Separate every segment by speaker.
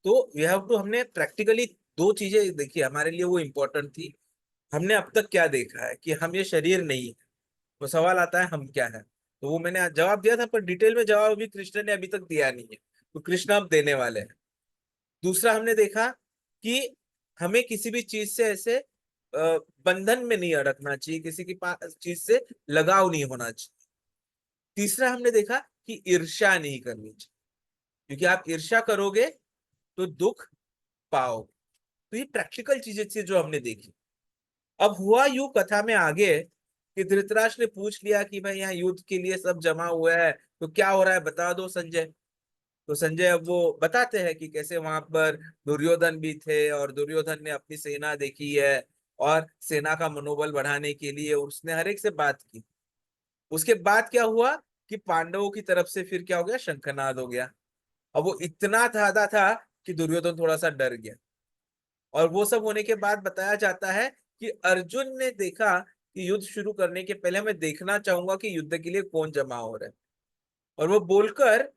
Speaker 1: तो we have to, हमने practically दो चीजें देखी हमारे लिए, वो इम्पोर्टेंट थी। हमने अब तक क्या देखा है कि हम ये शरीर नहीं है, तो सवाल आता है हम क्या है। तो वो मैंने जवाब दिया था, पर डिटेल में जवाब अभी कृष्ण ने अभी तक दिया नहीं है, तो कृष्ण अब देने वाले हैं। दूसरा हमने देखा कि हमें किसी भी चीज से ऐसे बंधन में नहीं अड़कना चाहिए, किसी की चीज से लगाव नहीं होना चाहिए। तीसरा हमने देखा कि ईर्ष्या नहीं करनी चाहिए, क्योंकि आप ईर्ष्या करोगे तो दुख पाओगे। तो ये प्रैक्टिकल चीजें थी जो हमने देखी। अब हुआ यूं कथा में आगे कि धृतराष्ट्र ने पूछ लिया कि भाई यहाँ युद्ध के लिए सब जमा हुआ है, तो क्या हो रहा है बता दो संजय। तो संजय अब वो बताते हैं कि कैसे वहां पर दुर्योधन भी थे, और दुर्योधन ने अपनी सेना देखी है, और सेना का मनोबल बढ़ाने के लिए उसने हर एक से बात की। उसके बाद क्या हुआ कि पांडवों की तरफ से फिर क्या हो गया, शंखनाद हो गया। अब वो इतना ज्यादा था कि दुर्योधन थोड़ा सा डर गया। और वो सब होने के बाद बताया जाता है कि अर्जुन ने देखा कि युद्ध शुरू करने के पहले मैं देखना चाहूंगा कि युद्ध के लिए कौन जमा हो रहा है। और वो बोलकर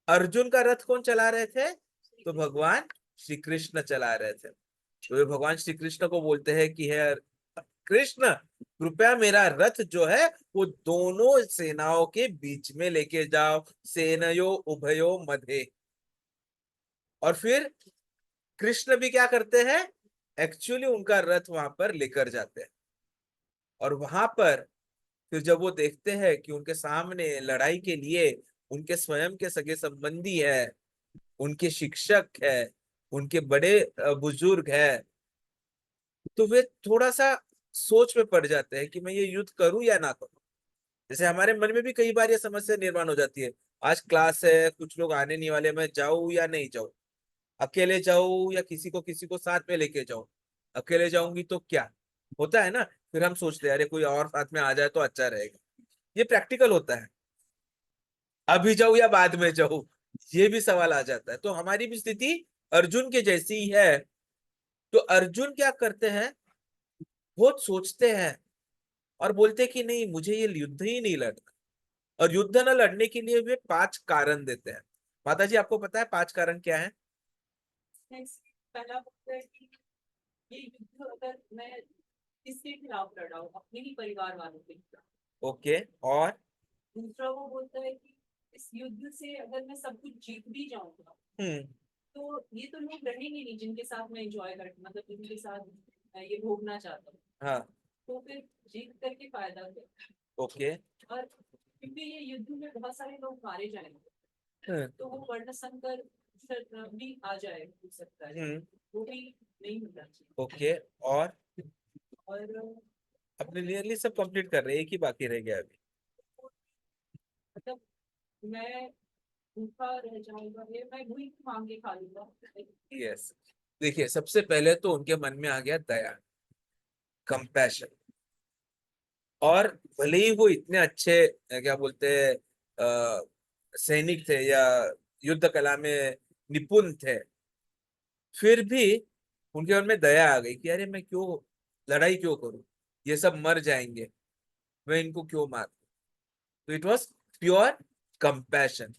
Speaker 1: अर्जुन का रथ कौन चला रहे थे, तो भगवान श्री कृष्ण चला रहे थे। तो वे भगवान श्री कृष्ण को बोलते हैं कि है कृष्ण, कृपया मेरा रथ जो है वो दोनों सेनाओं के बीच में लेके जाओ, सेनयो उभयो मध्य। और फिर कृष्ण भी क्या करते हैं, एक्चुअली उनका रथ वहां पर लेकर जाते हैं। और वहां पर फिर जब वो देखते हैं कि उनके सामने लड़ाई के लिए उनके स्वयं के सगे संबंधी है, उनके शिक्षक है, उनके बड़े बुजुर्ग है, तो वे थोड़ा सा सोच में पड़ जाते हैं कि मैं ये युद्ध करूं या ना करूं। जैसे हमारे मन में भी कई बार ये समस्या निर्माण हो जाती है, आज क्लास है, कुछ लोग आने नहीं वाले, मैं जाऊं या नहीं जाऊं, अकेले जाऊं या किसी को साथ में लेके जाऊं, अकेले जाऊंगी तो क्या होता है ना। फिर हम सोचते हैं अरे कोई और साथ में आ जाए तो अच्छा रहेगा। ये प्रैक्टिकल होता है, अभी जाऊं या बाद में जाऊं, ये भी सवाल आ जाता है। तो हमारी भी स्थिति अर्जुन के जैसी ही है। तो अर्जुन क्या करते हैं, बहुत सोचते हैं और बोलते हैं कि नहीं, मुझे ये युद्ध ही नहीं लड़ना। और युद्ध न लड़ने के लिए वे 5 कारण देते हैं। माता जी आपको पता है 5 कारण क्या है?
Speaker 2: पहला बोलता है कि ये युद्ध अगर मैं किसके खिलाफ लड़ रहा हूँ, अपने ही परिवार वालों के खिलाफ।
Speaker 1: ओके। और
Speaker 2: दूसरा वो बोलता है कि इस युद्ध से अगर मैं सब कुछ जीत भी जाऊंगा
Speaker 1: हम्म।
Speaker 2: तो ये तो लोग रहेंगे नहीं जिनके साथ मैं एंजॉय कर, मतलब जिनके साथ मैं ये भोगना चाहता हूँ।
Speaker 1: हाँ।
Speaker 2: तो फिर जीत करके फायदा क्या।
Speaker 1: ओके।
Speaker 2: और क्योंकि ये युद्ध में बहुत सारे लोग मारे जाएंगे,
Speaker 1: हम्म।
Speaker 2: तो वो वर्ण संकर भी आ जाए, हो सकता है,
Speaker 1: हम्म।
Speaker 2: वो भी नहीं होना चाहिए।
Speaker 1: ओके। और
Speaker 2: और
Speaker 1: अपने नियरली सब कंप्लीट कर रहे हैं, एक ही बाकी रह गया अभी।
Speaker 2: मतलब मैं भूखा रह जाऊंगा, ये मैं भूख मांग के खा लूंगा।
Speaker 1: यस। देखिए सबसे पहले तो उनके मन में आ गया दया, कंपैशन। और भले ही वो इतने अच्छे क्या बोलते हैं सैनिक थे या युद्ध कला में निपुण थे, फिर भी उनके मन में दया आ गई कि अरे मैं क्यों लड़ाई क्यों करूं, ये सब मर जाएंगे, मैं इनको क्यों मारूं। तो इट वॉज प्योर कंपैशन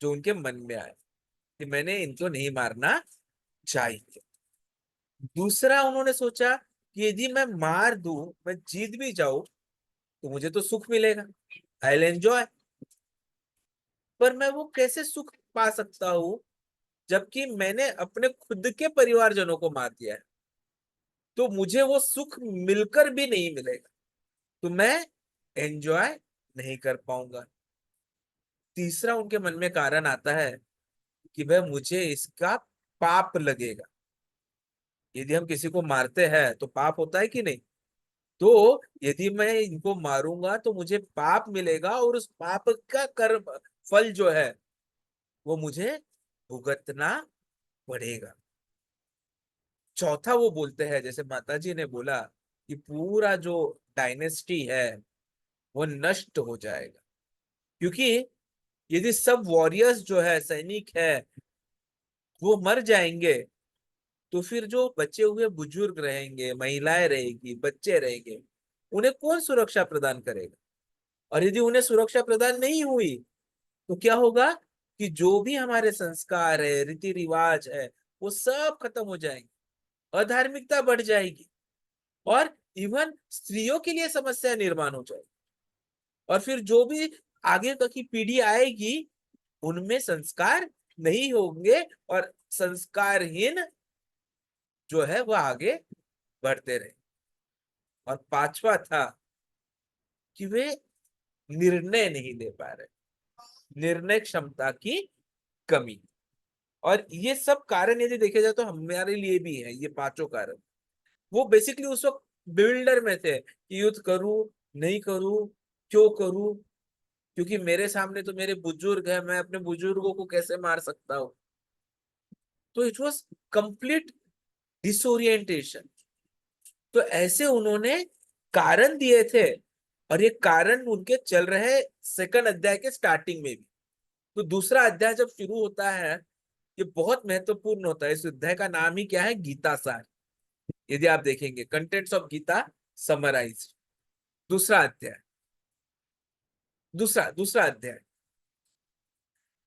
Speaker 1: जो उनके मन में आया कि मैंने इनको नहीं मारना चाहिए। दूसरा उन्होंने सोचा कि यदि मैं मार दूं, मैं जीत भी जाऊं, तो मुझे तो सुख मिलेगा, आई विल एंजॉय। पर मैं वो कैसे सुख पा सकता हूं जबकि मैंने अपने खुद के परिवारजनों को मार दिया है, तो मुझे वो सुख मिलकर भी नहीं मिलेगा, तो मैं एंजॉय नहीं कर पाऊंगा। तीसरा उनके मन में कारण आता है कि भाई मुझे इसका पाप लगेगा। यदि हम किसी को मारते हैं तो पाप होता है कि नहीं। तो यदि मैं इनको मारूंगा तो मुझे पाप मिलेगा, और उस पाप का कर्म फल जो है वो मुझे भुगतना पड़ेगा। चौथा वो बोलते हैं, जैसे माता जी ने बोला, कि पूरा जो डायनेस्टी है वो नष्ट हो जाएगा, क्योंकि यदि सब वॉरियर्स जो है, सैनिक है, वो मर जाएंगे, तो फिर जो बचे हुए बुजुर्ग रहेंगे, महिलाएं रहेगी, बच्चे रहेंगे, उन्हें कौन सुरक्षा प्रदान करेगा। और यदि उन्हें सुरक्षा प्रदान नहीं हुई तो क्या होगा कि जो भी हमारे संस्कार है, रीति रिवाज है, वो सब खत्म हो जाएंगे, अधार्मिकता बढ़ जाएगी, और इवन स्त्रियों के लिए समस्या निर्माण हो जाएगी। और फिर जो भी आगे तक की पीढ़ी आएगी उनमें संस्कार नहीं होंगे, और संस्कारहीन जो है वह आगे बढ़ते रहे। और पांचवा था कि वे निर्णय नहीं ले पा रहे, निर्णय क्षमता की कमी। और ये सब कारण यदि देखे जाए तो हमारे लिए भी है, ये पांचों कारण। वो बेसिकली उस वक्त बिल्डर में थे कि युद्ध करूं, नहीं करूं, क्यों करूं, क्योंकि मेरे सामने तो मेरे बुजुर्ग है, मैं अपने बुजुर्गों को कैसे मार सकता हूं। तो इट वॉज कंप्लीट डिसोरिएंटेशन। तो ऐसे उन्होंने कारण दिए थे, और ये कारण उनके चल रहे सेकंड अध्याय के स्टार्टिंग में भी। तो दूसरा अध्याय जब शुरू होता है, ये बहुत महत्वपूर्ण होता है। इस अध्याय का नाम ही क्या है? गीता सार। यदि आप देखेंगे कंटेंट्स ऑफ गीता समराइज, दूसरा अध्याय, दूसरा दूसरा अध्याय।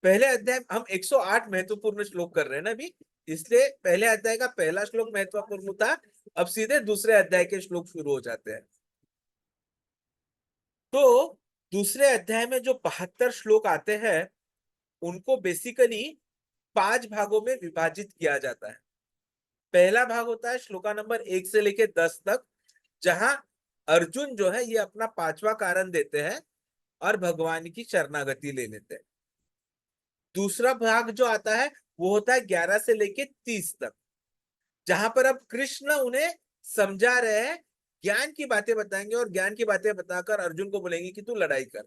Speaker 1: पहले अध्याय हम 108 महत्वपूर्ण श्लोक कर रहे हैं ना अभी, इसलिए पहले अध्याय का पहला श्लोक महत्वपूर्ण था। अब सीधे दूसरे अध्याय के श्लोक शुरू हो जाते हैं। तो दूसरे अध्याय में जो 72 श्लोक आते हैं उनको बेसिकली 5 भागों में विभाजित किया जाता है। पहला भाग होता है श्लोका नंबर 1 से लेके 10 तक, जहां अर्जुन जो है ये अपना पांचवा कारण देते हैं और भगवान की शरणागति ले लेते हैं। दूसरा भाग जो आता है वो होता है 11 से लेके 30 तक, जहां पर अब कृष्ण उन्हें समझा रहे हैं, ज्ञान की बातें बताएंगे, और ज्ञान की बातें बताकर अर्जुन को बोलेंगे कि तू लड़ाई कर।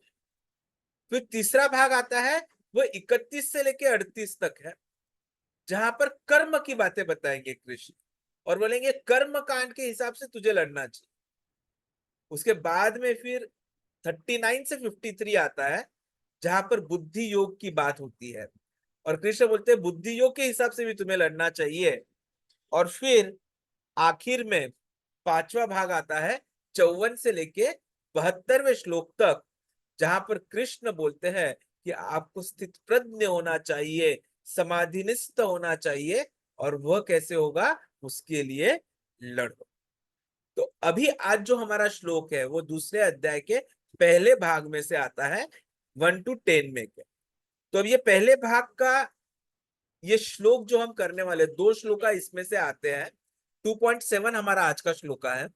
Speaker 1: फिर तीसरा भाग आता है, वो 31 से लेके 38 तक है, जहां पर कर्म की बातें बताएंगे कृष्ण, और बोलेंगे कर्म कांड के हिसाब से तुझे लड़ना चाहिए। उसके बाद में फिर 39 से 53 आता है, जहां पर बुद्धि योग की बात होती है, और कृष्ण बोलते हैं बुद्धि योग के हिसाब से भी तुम्हें लड़ना चाहिए। और फिर आखिर में पांचवा भाग आता है 54 से लेके 72वें श्लोक तक, जहां पर कृष्ण बोलते हैं कि आपको स्थित प्रज्ञ होना चाहिए, समाधिनिस्थ होना चाहिए, और वह कैसे होगा, उसके लिए लड़ो। तो अभी आज जो हमारा श्लोक है वो दूसरे अध्याय के पहले भाग में से आता है, 1 to 10 में के। तो अब ये पहले भाग का ये श्लोक जो हम करने वाले, 2 श्लोका इसमें से आते हैं। 2.7 हमारा आज का श्लोका है।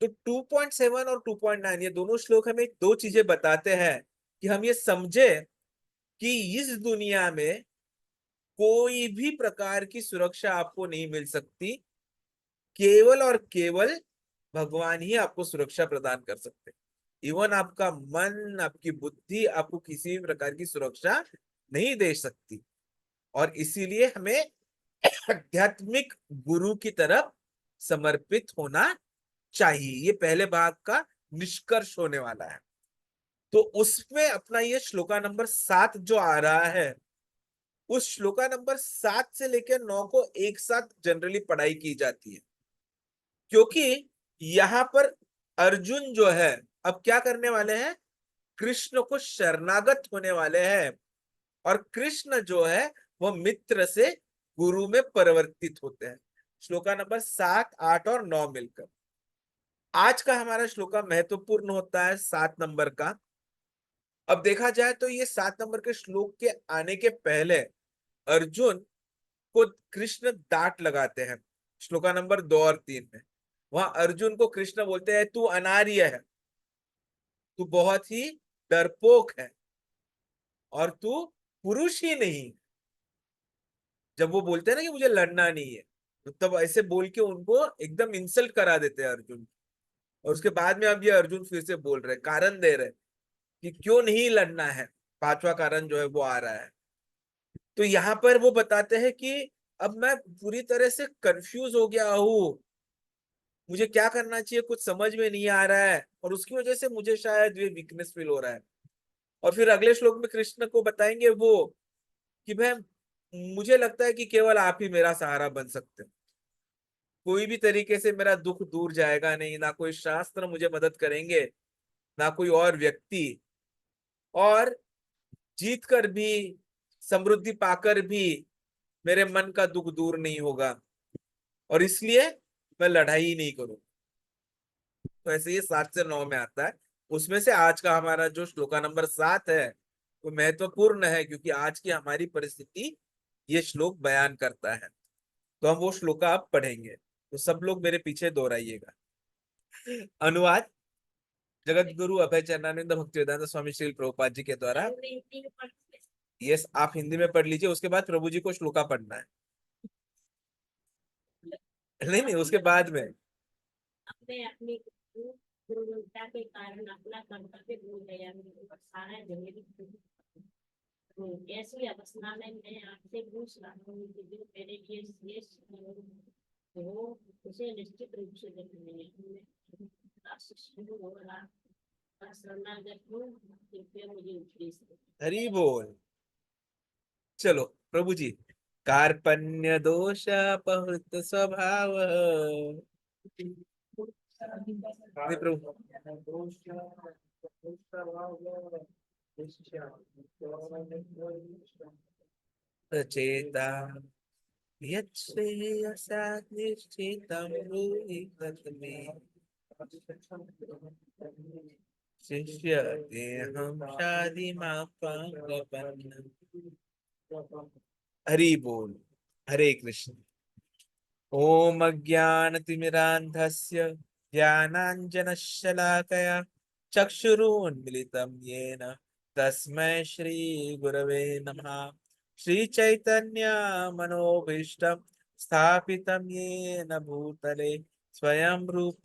Speaker 1: तो 2.7 और 2.9 ये दोनों श्लोक हमें दो चीजें बताते हैं कि हम ये समझे कि इस दुनिया में कोई भी प्रकार की सुरक्षा आपको नहीं मिल सकती, केवल और केवल भगवान ही आपको सुरक्षा प्रदान कर सकते हैं। इवन आपका मन, आपकी बुद्धि आपको किसी भी प्रकार की सुरक्षा नहीं दे सकती। और इसीलिए हमें आध्यात्मिक गुरु की तरफ समर्पित होना चाहिए। ये पहले भाग का निष्कर्ष होने वाला है। तो उसमें अपना ये श्लोका नंबर 7 जो आ रहा है, उस श्लोका नंबर 7 से लेकर 9 को एक साथ जनरली पढ़ाई की जाती है, क्योंकि यहाँ पर अर्जुन जो है अब क्या करने वाले हैं, कृष्ण को शरणागत होने वाले हैं, और कृष्ण जो है वो मित्र से गुरु में परिवर्तित होते हैं। श्लोका नंबर 7, 8 और 9 मिलकर आज का हमारा श्लोका महत्वपूर्ण होता है 7 नंबर का। अब देखा जाए तो ये 7 नंबर के श्लोक के आने के पहले अर्जुन को कृष्ण डांट लगाते हैं। श्लोका नंबर 2 और 3 में वहां अर्जुन को कृष्ण बोलते हैं तू अनार्य है, तू बहुत ही डरपोक है, और तू पुरुष ही नहीं। जब वो बोलते हैं ना कि मुझे लड़ना नहीं है, तो तब ऐसे बोल के उनको एकदम इंसल्ट करा देते हैं अर्जुन। और उसके बाद में अब ये अर्जुन फिर से बोल रहे, कारण दे रहे कि क्यों नहीं लड़ना है। पांचवा कारण जो है वो आ रहा है। तो यहाँ पर वो बताते हैं कि अब मैं पूरी तरह से कंफ्यूज हो गया हूँ, मुझे क्या करना चाहिए कुछ समझ में नहीं आ रहा है, और उसकी वजह से मुझे शायद ये वीकनेस फील हो रहा है। और फिर अगले श्लोक में कृष्ण को बताएंगे वो कि भाई मुझे लगता है कि केवल आप ही मेरा सहारा बन सकते हैं, कोई भी तरीके से मेरा दुख दूर जाएगा नहीं, ना कोई शास्त्र मुझे मदद करेंगे, ना कोई और व्यक्ति। और जीत कर भी, समृद्धि पाकर भी मेरे मन का दुख दूर नहीं होगा, और इसलिए मैं लड़ाई ही नहीं करूं। तो ऐसे ये 7 से 9 में आता है। उसमें से आज का हमारा जो श्लोका नंबर 7 है वो महत्वपूर्ण है, क्योंकि आज की हमारी परिस्थिति ये श्लोक बयान करता है। तो हम वो श्लोका अब पढ़ेंगे, तो सब लोग मेरे पीछे दोहराइएगा। अनुवाद जगत गुरु अभय चरणानंद भक्तिवेदांत स्वामी श्री प्रभुपाद जी के द्वारा। यस, आप हिंदी में पढ़ लीजिए, उसके बाद प्रभु जी को श्लोका पढ़ना है। नहीं नहीं, उसके बाद में।
Speaker 2: अपने अपनी गुरुवंता के कारण अपना कर्तव्य भूल गया, सारा जिंदगी ऐसी अवस्था में मैं आपसे पूछ रहा हूँ कि जो मेरे लिए श्रेष्ठ हो उसे निश्चित रूप से देखने शरणागत हूँ, कृपया मुझे उपदेश दो।
Speaker 1: हरि बोल। चलो प्रभु जी। कार्पण्य दोष बहुत स्वभाव। नहीं प्रभु। चेता यच्छ्रेयसात् निश्चितं ब्रूहि तत् मे। शिष्य देहं शादि मां प्रपन्न। हरि बोल। हरे कृष्ण। ओम अज्ञानतिमिरान्धस्य ज्ञानाञ्जनशलाकया चक्षुरुन्मिलितं येन तस्मै श्रीगुरवे नमः। श्रीचैतन्यमनोभीष्टं स्थापितं येन भूतले स्वयं रूप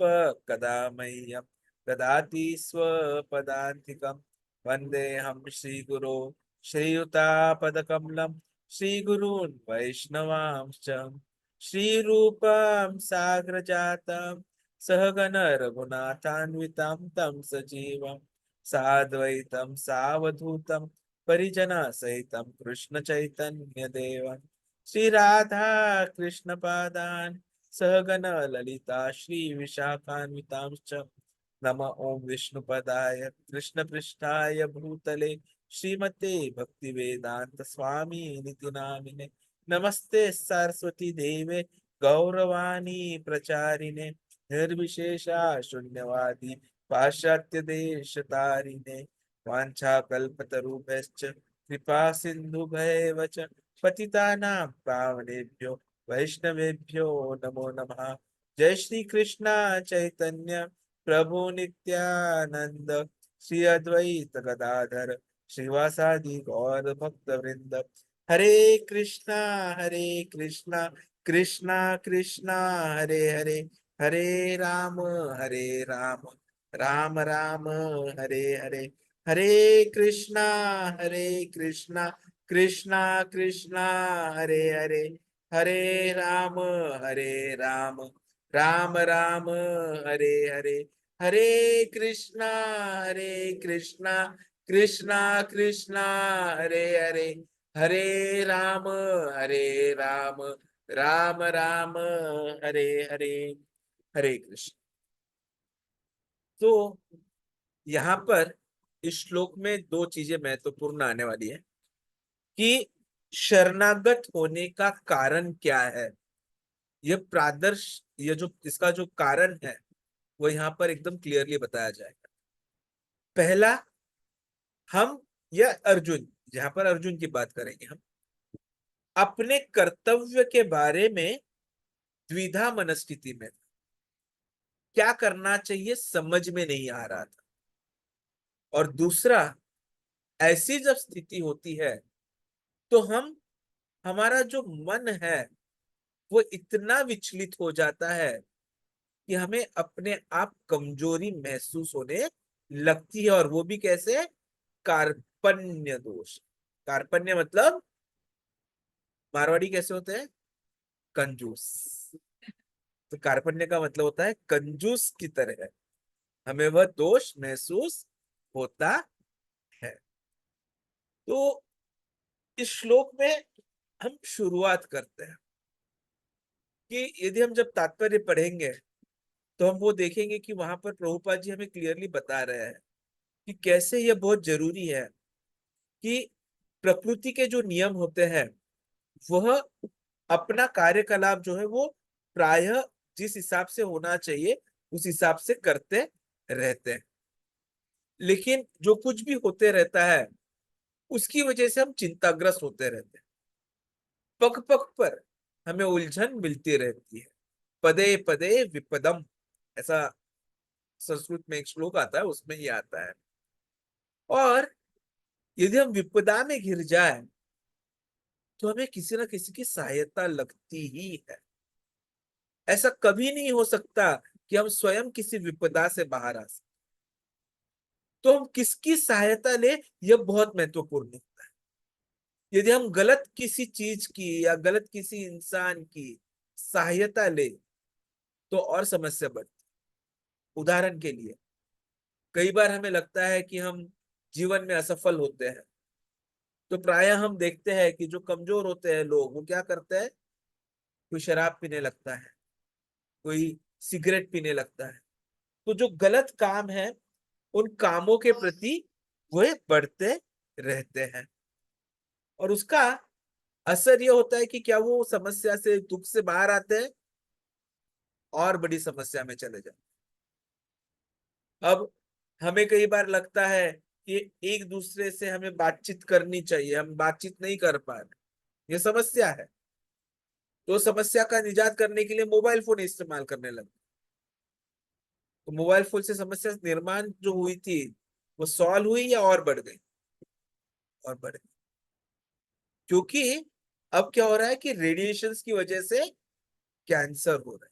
Speaker 1: कदा मह्यं ददाति स्वपदान्तिकं। वन्देऽहं श्रीगुरो श्रीयुतापदकमलं श्रीगुरून् वैष्णवांश्च श्रीरूपं साग्रजातं सहगण रघुनाथान्वितं तं सजीवं साद्वैतं सावधूतं परिजनसहितं कृष्ण चैतन्य देवं श्री राधा कृष्ण पादान् सहगण ललिता श्री विशाखान्वितांश्च। नमः ओम विष्णुपदाय कृष्ण पृष्ठाय भूतले श्रीमते भक्ति वेदांत स्वामी निति नामिने। नमस्ते सरस्वती देवे गौरवाणी प्रचारिणे निर्विशेषा शून्यवादी पाश्चात्य देश तारिणे। वाञ्छाकल्पतरुभ्यश्च कृपा सिन्धुभ्येव च पतितानां पावनेभ्यो वैष्णवेभ्यो नमो नमः। जय श्री कृष्ण चैतन्य प्रभु नित्यानंद श्री अद्वैत गदाधर श्रीवासादि गौर भक्त वृंद। हरे कृष्णा कृष्णा कृष्णा हरे हरे, हरे राम राम राम हरे हरे। हरे कृष्णा कृष्णा कृष्णा कृष्णा हरे हरे, हरे राम राम राम हरे हरे। हरे कृष्णा कृष्णा कृष्णा कृष्णा हरे हरे, हरे राम राम राम हरे हरे। हरे कृष्ण। तो यहाँ पर इस श्लोक में दो चीजें महत्वपूर्ण आने वाली है कि शरणागत होने का कारण क्या है। ये प्रादर्श, ये जो इसका जो कारण है वो यहाँ पर एकदम क्लियरली बताया जाएगा। पहला, हम या अर्जुन, जहां पर अर्जुन की बात करेंगे हम, अपने कर्तव्य के बारे में द्विधा मनस्थिति में, क्या करना चाहिए समझ में नहीं आ रहा था। और दूसरा, ऐसी जब स्थिति होती है तो हमारा जो मन है वो इतना विचलित हो जाता है कि हमें अपने आप कमजोरी महसूस होने लगती है। और वो भी कैसे? कार्पण्य दोष। कार्पण्य मतलब मारवाड़ी कैसे होते हैं? कंजूस। तो कार्पण्य का मतलब होता है कंजूस की तरह हमें वह दोष महसूस होता है। तो इस श्लोक में हम शुरुआत करते हैं कि यदि हम जब तात्पर्य पढ़ेंगे तो हम वो देखेंगे कि वहां पर प्रभुपाद जी हमें क्लियरली बता रहे हैं कि कैसे यह बहुत जरूरी है कि प्रकृति के जो नियम होते हैं वह अपना कार्यकलाप जो है वो प्रायः जिस हिसाब से होना चाहिए उस हिसाब से करते रहते हैं। लेकिन जो कुछ भी होते रहता है उसकी वजह से हम चिंताग्रस्त होते रहते हैं। पग पग पर हमें उलझन मिलती रहती है। पदे पदे विपदम, ऐसा संस्कृत में एक श्लोक आता है, उसमें ये आता है। और यदि हम विपदा में घिर जाए तो हमें किसी ना किसी की सहायता लगती ही है। ऐसा कभी नहीं हो सकता कि हम स्वयं किसी विपदा से बाहर आ सके। तो हम किसकी सहायता ले, यह बहुत महत्वपूर्ण है। यदि हम गलत किसी चीज की या गलत किसी इंसान की सहायता ले तो और समस्या बढ़ती। उदाहरण के लिए, कई बार हमें लगता है कि हम जीवन में असफल होते हैं, तो प्रायः हम देखते हैं कि जो कमजोर होते हैं लोग, वो क्या करते हैं, कोई शराब पीने लगता है, कोई सिगरेट पीने लगता है। तो जो गलत काम है उन कामों के प्रति वे बढ़ते रहते हैं, और उसका असर ये होता है कि क्या वो समस्या से, दुख से बाहर आते हैं और बड़ी समस्या में चले जाते हैं। अब हमें कई बार लगता है कि एक दूसरे से हमें बातचीत करनी चाहिए, हम बातचीत नहीं कर पा रहे, ये समस्या है। तो समस्या का निजात करने के लिए मोबाइल फोन इस्तेमाल करने लगे। तो मोबाइल फोन से समस्या निर्माण जो हुई थी वो सॉल्व हुई या और बढ़ गई? और बढ़ गई। क्योंकि अब क्या हो रहा है कि रेडिएशंस की वजह से कैंसर हो रहा है,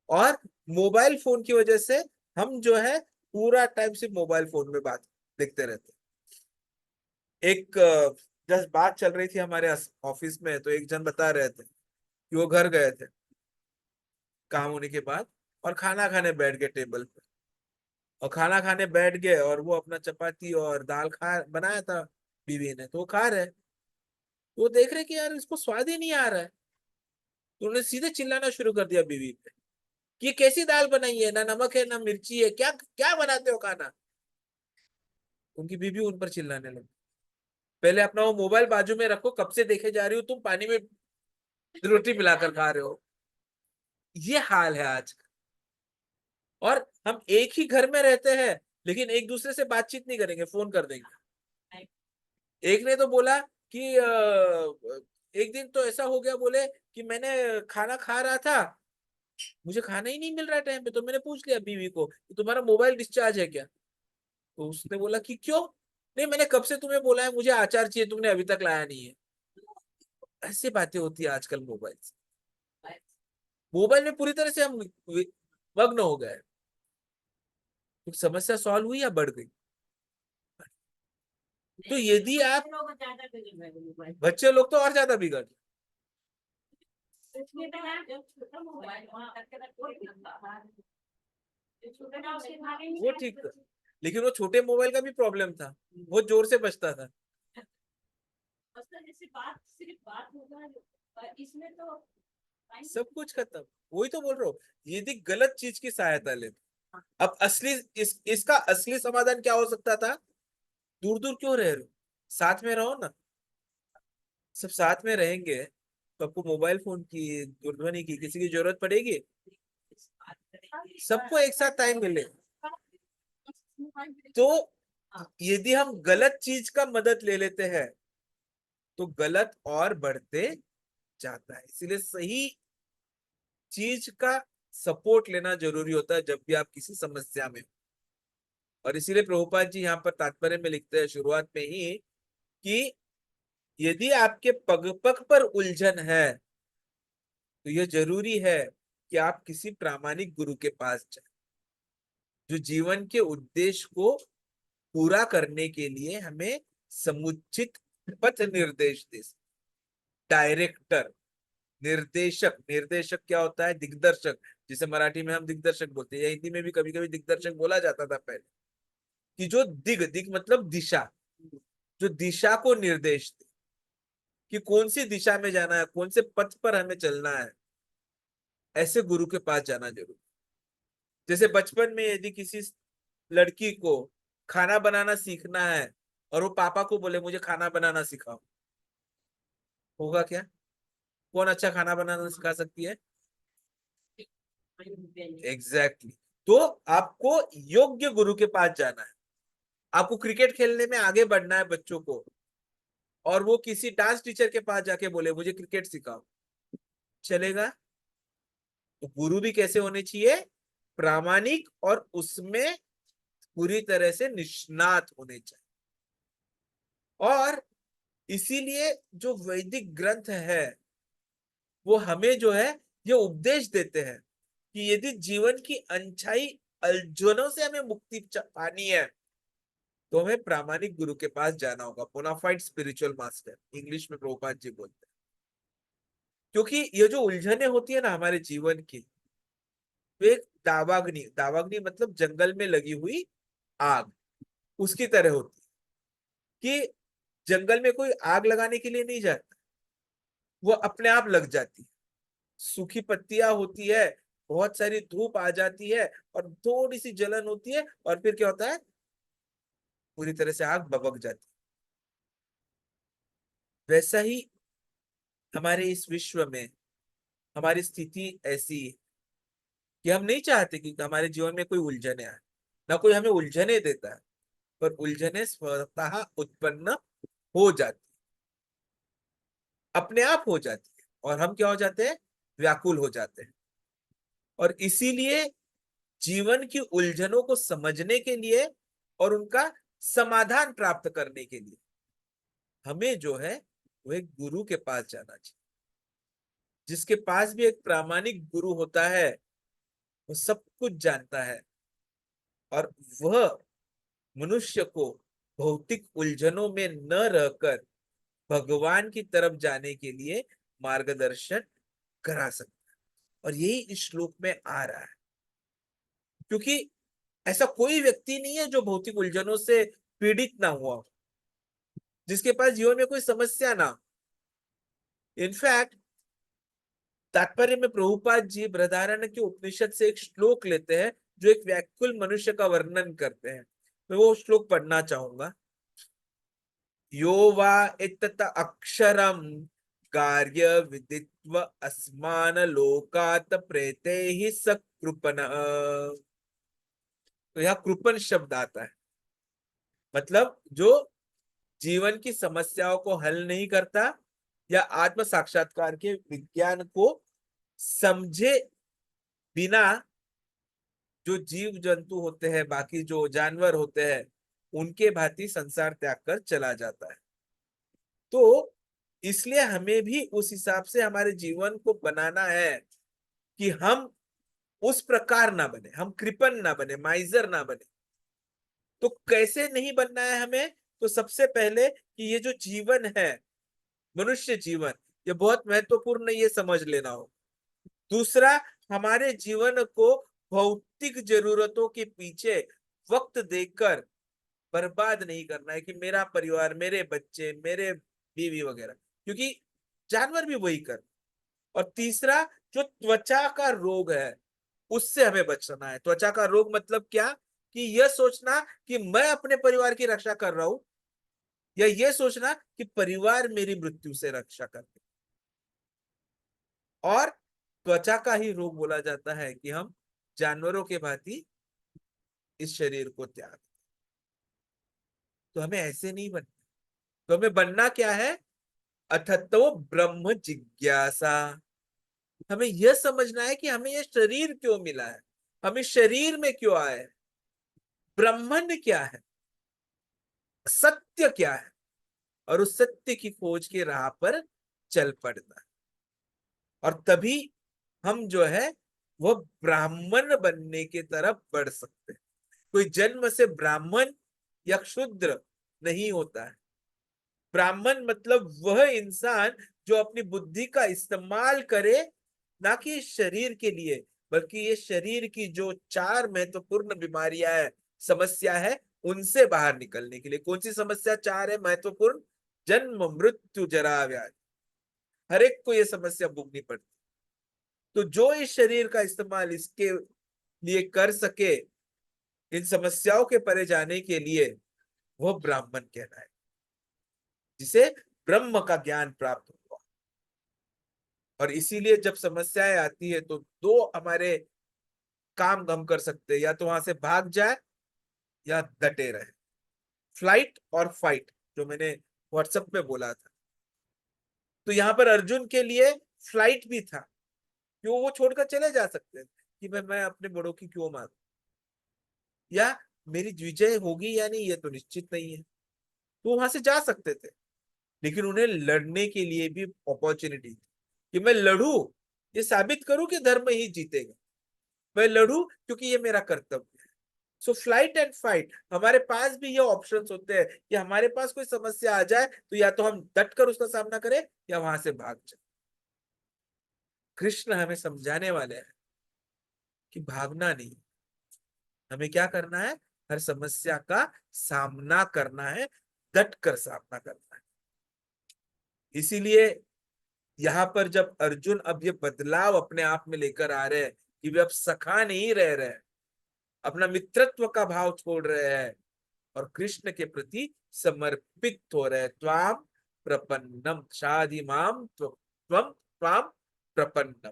Speaker 1: और मोबाइल फोन की वजह से हम जो है पूरा टाइम सिर्फ मोबाइल फोन में बात देखते रहते हैं। एक जस्ट बात चल रही थी हमारे ऑफिस में, तो एक जन बता रहे थे कि वो घर गए थे काम होने के बाद, और खाना खाने बैठ गए टेबल पे। और खाना खाने बैठ गए और वो अपना चपाती और दाल खा बनाया था बीवी ने, तो वो खा रहे। तो वो देख रहे कि यार इसको स्वाद ही नहीं आ रहा है। तो उन्होंने सीधे चिल्लाना शुरू कर दिया बीवी पे कि ये कैसी दाल बनाई है, ना नमक है ना मिर्ची है, क्या क्या बनाते हो खाना। उनकी बीवी उन पर चिल्लाने लगी, पहले अपना वो मोबाइल बाजू में रखो, कब से देखे जा रही हो तुम पानी में रोटी मिलाकर खा रहे हो। ये हाल है आज का। और हम एक ही घर में रहते हैं लेकिन एक दूसरे से बातचीत नहीं करेंगे, फोन कर देंगे। एक ने तो बोला कि एक दिन तो ऐसा हो गया, बोले कि मैंने खाना खा रहा था, मुझे खाना ही नहीं मिल रहा टाइम पे, तो मैंने पूछ लिया बीवी को कि तुम्हारा मोबाइल डिस्चार्ज है क्या। तो उसने बोला कि क्यों, नहीं मैंने कब से तुम्हें बोला है मुझे अचार चाहिए, तुमने अभी तक लाया नहीं है। ऐसी बातें होती है आजकल मोबाइल से। मोबाइल में पूरी तरह से हम मग्न हो गए। तो समस्या सॉल्व हुई या बढ़ गई? तो यदि आप,
Speaker 2: लोग ज्यादा मोबाइल
Speaker 1: बच्चे लोग तो और ज्यादा बिगड़ जाए।
Speaker 2: इसमें तो है जब छोटा मोबाइल वहाँ करके कोई छोटा ना उसके भागे नहीं
Speaker 1: वो ठीक था, लेकिन वो छोटे मोबाइल का भी प्रॉब्लम था, बहुत जोर से बजता था।
Speaker 2: मतलब जैसे बात सिर्फ बात होगा, इसमें तो
Speaker 1: सब कुछ खत्म। वही तो बोल रहा हूँ, यदि गलत चीज की सहायता ले। अब असली इसका असली समाधान क्या हो सकता था? दूर दूर क्यों रह रहे हो, साथ में रहो ना। सब साथ में रहेंगे तो आपको मोबाइल फोन की, दूरध्वनि की किसी की जरूरत पड़ेगी? सबको एक साथ टाइम मिले। तो यदि हम गलत चीज का मदद ले लेते हैं तो गलत और बढ़ते जाता है। इसीलिए सही चीज का सपोर्ट लेना जरूरी होता है जब भी आप किसी समस्या में हो। और इसीलिए प्रभुपाद जी यहाँ पर तात्पर्य में लिखते हैं शुरुआत में ही कि यदि आपके पग पग पर उलझन है तो यह जरूरी है कि आप किसी प्रामाणिक गुरु के पास जाए, जो जीवन के उद्देश्य को पूरा करने के लिए हमें समुचित पथ निर्देश दे। डायरेक्टर, निर्देशक, निर्देशक क्या होता है? दिग्दर्शक, जिसे मराठी में हम दिग्दर्शक बोलते हैं, या हिंदी में भी कभी कभी दिग्दर्शक बोला जाता था पहले। कि जो दिग दिग मतलब दिशा, जो दिशा को निर्देश दे कि कौन सी दिशा में जाना है, कौन से पथ पर हमें चलना है, ऐसे गुरु के पास जाना जरूरी। जैसे बचपन में यदि किसी लड़की को खाना बनाना सीखना है और वो पापा को बोले मुझे खाना बनाना सिखाओ, होगा क्या? कौन अच्छा खाना बनाना सिखा सकती है? Exactly exactly. तो आपको योग्य गुरु के पास जाना है। आपको क्रिकेट खेलने में आगे बढ़ना है बच्चों को, और वो किसी डांस टीचर के पास जाके बोले मुझे क्रिकेट सिखाओ, चलेगा? तो गुरु भी कैसे होने चाहिए? प्रामाणिक और उसमें पूरी तरह से निष्णात होने चाहिए। और इसीलिए जो वैदिक ग्रंथ है वो हमें जो है ये उपदेश देते हैं कि यदि जीवन की अनछाई अड़चनों से हमें मुक्ति पानी है तो हमें प्रामाणिक गुरु के पास जाना होगा, बोनाफाइड स्पिरिचुअल मास्टर इंग्लिश में प्रभुपाद जी बोलते हैं। क्योंकि ये जो उलझने होती है ना हमारे जीवन की, वो एक दावाग्नि, दावाग्नि मतलब जंगल में लगी हुई आग, उसकी तरह होती है कि जंगल में कोई आग लगाने के लिए नहीं जाता, वो अपने आप लग जाती है। सूखी पत्तियां होती है, बहुत सारी धूप आ जाती है और थोड़ी सी जलन होती है और फिर क्या होता है, पूरी तरह से आग भभक जाती है। वैसा ही हमारे इस विश्व में हमारी स्थिति ऐसी है कि हम नहीं चाहते कि हमारे जीवन में कोई उलझने आए, ना कोई हमें उलझने देता है, पर उलझने स्वतः उत्पन्न हो जाती, अपने आप हो जाती है, और हम क्या हो जाते हैं, व्याकुल हो जाते हैं। और इसीलिए जीवन की उलझनों को समझने के लिए और उनका समाधान प्राप्त करने के लिए हमें जो है वो एक गुरु के पास जाना चाहिए, जिसके पास भी एक प्रामाणिक गुरु होता है, वो सब कुछ जानता है, और वह मनुष्य को भौतिक उलझनों में न रहकर भगवान की तरफ जाने के लिए मार्गदर्शन करा सकता है। और यही इस श्लोक में आ रहा है, क्योंकि ऐसा कोई व्यक्ति नहीं है जो भौतिक उलझनों से पीड़ित ना हुआ हो, जिसके पास जीवन में कोई समस्या ना हो। इनफैक्ट तात्पर्य में प्रभुपाद जी बृहदारण्य के उपनिषद से एक श्लोक लेते हैं जो एक व्याकुल मनुष्य का वर्णन करते हैं। मैं वो श्लोक पढ़ना चाहूंगा। यो वा इत्तत अक्षरम कार्य विदित्व अस्मान लोकात प्रेते ही सकृपन। तो यहाँ कृपन शब्द आता है, मतलब जो जीवन की समस्याओं को हल नहीं करता या आत्म साक्षात्कार के विज्ञान को समझे बिना जो जीव जंतु होते हैं, बाकी जो जानवर होते हैं, उनके भांति संसार त्याग कर चला जाता है। तो इसलिए हमें भी उस हिसाब से हमारे जीवन को बनाना है कि हम उस प्रकार ना बने, हम कृपण ना बने, माइजर ना बने। तो कैसे नहीं बनना है हमें? तो सबसे पहले कि ये जो जीवन है, मनुष्य जीवन, ये बहुत महत्वपूर्ण, ये समझ लेना हो। दूसरा, हमारे जीवन को भौतिक जरूरतों के पीछे वक्त देकर बर्बाद नहीं करना है कि मेरा परिवार, मेरे बच्चे, मेरे बीवी वगैरह, क्योंकि जानवर भी वही कर। और तीसरा, जो त्वचा का रोग है उससे हमें बचना है। त्वचा का रोग मतलब क्या? कि यह सोचना कि मैं अपने परिवार की रक्षा कर रहा हूं, या यह सोचना कि परिवार मेरी मृत्यु से रक्षा करते। और त्वचा का ही रोग बोला जाता है कि हम जानवरों के भांति इस शरीर को त्याग। तो हमें ऐसे नहीं बनना। तो हमें बनना क्या है? अथतो ब्रह्म जिज्ञासा। हमें यह समझना है कि हमें यह शरीर क्यों मिला है, हम इस शरीर में क्यों आए, ब्रह्मांड क्या है, सत्य क्या है, और उस सत्य की खोज की राह पर चल पड़ना। और तभी हम जो है वो ब्राह्मण बनने की तरफ बढ़ सकते हैं। कोई जन्म से ब्राह्मण या क्षुद्र नहीं होता है। ब्राह्मण मतलब वह इंसान जो अपनी बुद्धि का इस्तेमाल करे, ना कि शरीर के लिए, बल्कि ये शरीर की जो चार महत्वपूर्ण बीमारियां है, समस्या है, उनसे बाहर निकलने के लिए। कौन सी समस्या चार है महत्वपूर्ण? जन्म, मृत्यु, जरा, व्याधि। हर एक को ये समस्या भोगनी पड़ती। तो जो इस शरीर का इस्तेमाल इसके लिए कर सके, इन समस्याओं के परे जाने के लिए, वह ब्राह्मण कहलाए, जिसे ब्रह्म का ज्ञान प्राप्त हुआ। और इसीलिए जब समस्याएं आती है तो दो हमारे काम हम कर सकते हैं, या तो वहां से भाग जाए या डटे रहे। फ्लाइट और फाइट, जो मैंने व्हाट्सएप में बोला था। तो यहाँ पर अर्जुन के लिए फ्लाइट भी था, क्यों वो छोड़कर चले जा सकते हैं कि मैं अपने बड़ों की क्यों मांगू, या मेरी विजय होगी या नहीं ये तो निश्चित नहीं है, तो वहां से जा सकते थे। लेकिन उन्हें लड़ने के लिए भी अपॉर्चुनिटी थी कि मैं लड़ू, ये साबित करूं कि धर्म ही जीतेगा। मैं लड़ू क्योंकि ये मेरा कर्तव्य है। सो फ्लाइट एंड फाइट, हमारे पास भी ये ऑप्शंस होते हैं कि हमारे पास कोई समस्या आ जाए तो या तो हम डट कर उसका सामना करें या वहां से भाग जाए। कृष्ण हमें समझाने वाले हैं कि भागना नहीं, हमें क्या करना है, हर समस्या का सामना करना है, डट कर सामना करना है। इसीलिए यहाँ पर जब अर्जुन अब ये बदलाव अपने आप में लेकर आ रहे हैं कि वे अब सखा नहीं रह रहे हैं, अपना मित्रत्व का भाव छोड़ रहे हैं और कृष्ण के प्रति समर्पित हो रहे हैं। त्वाम प्रपन्नम शादी माम त्वम त्वाम प्रपन्नम,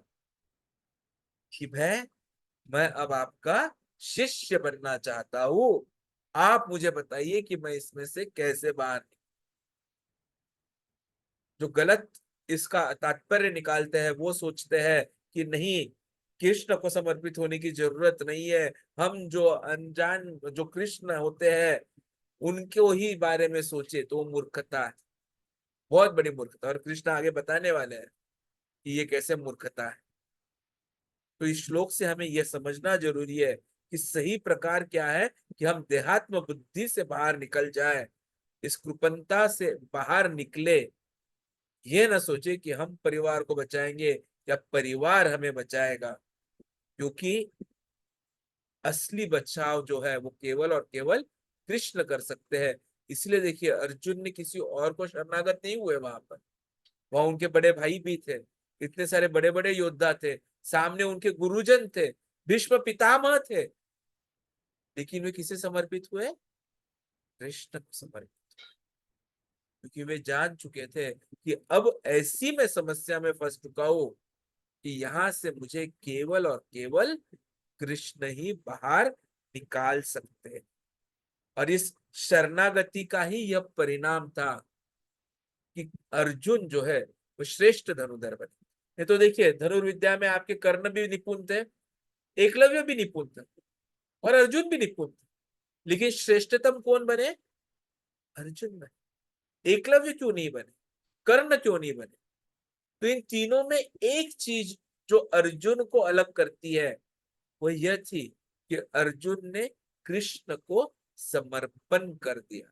Speaker 1: कि मैं अब आपका शिष्य बनना चाहता हूं, आप मुझे बताइए कि मैं इसमें से कैसे बाहर। जो गलत इसका तात्पर्य निकालते हैं वो सोचते हैं कि नहीं, कृष्ण को समर्पित होने की जरूरत नहीं है, हम जो अनजान जो कृष्ण होते हैं उनको ही बारे में सोचे, तो वो मूर्खता है, बहुत बड़ी मूर्खता। और कृष्ण आगे बताने वाले हैं कि ये कैसे मूर्खता है। तो इस श्लोक से हमें यह समझना जरूरी है कि सही प्रकार क्या है, कि हम देहात्म बुद्धि से बाहर निकल जाए, इस कृपणता से बाहर निकले। ये ना सोचे कि हम परिवार को बचाएंगे या परिवार हमें बचाएगा, क्योंकि असली बचाव जो है वो केवल और केवल कृष्ण कर सकते हैं। इसलिए देखिए, अर्जुन ने किसी और को शरणागत नहीं हुए वहां पर, वहां उनके बड़े भाई भी थे, इतने सारे बड़े बड़े योद्धा थे, सामने उनके गुरुजन थे, भीष्म पितामह थे, लेकिन वे किसे समर्पित हुए, कृष्ण को समर्पित, क्योंकि वे जान चुके थे कि अब ऐसी मैं समस्या में फंस चुका हूं कि यहां से मुझे केवल और केवल कृष्ण ही बाहर निकाल सकते हैं। और इस शरणागति का ही यह परिणाम था कि अर्जुन जो है वो श्रेष्ठ धनुर्धर बने। नहीं तो देखिए, धनुर्विद्या में आपके कर्ण भी निपुण थे, एकलव्य भी निपुण था, और अर्जुन भी निपुण था, लेकिन श्रेष्ठतम कौन बने, अर्जुन बने। एकलव्य क्यों नहीं बने, कर्ण क्यों नहीं बने? तो इन तीनों में एक चीज जो अर्जुन को अलग करती है वो यह थी कि अर्जुन ने कृष्ण को समर्पण कर दिया।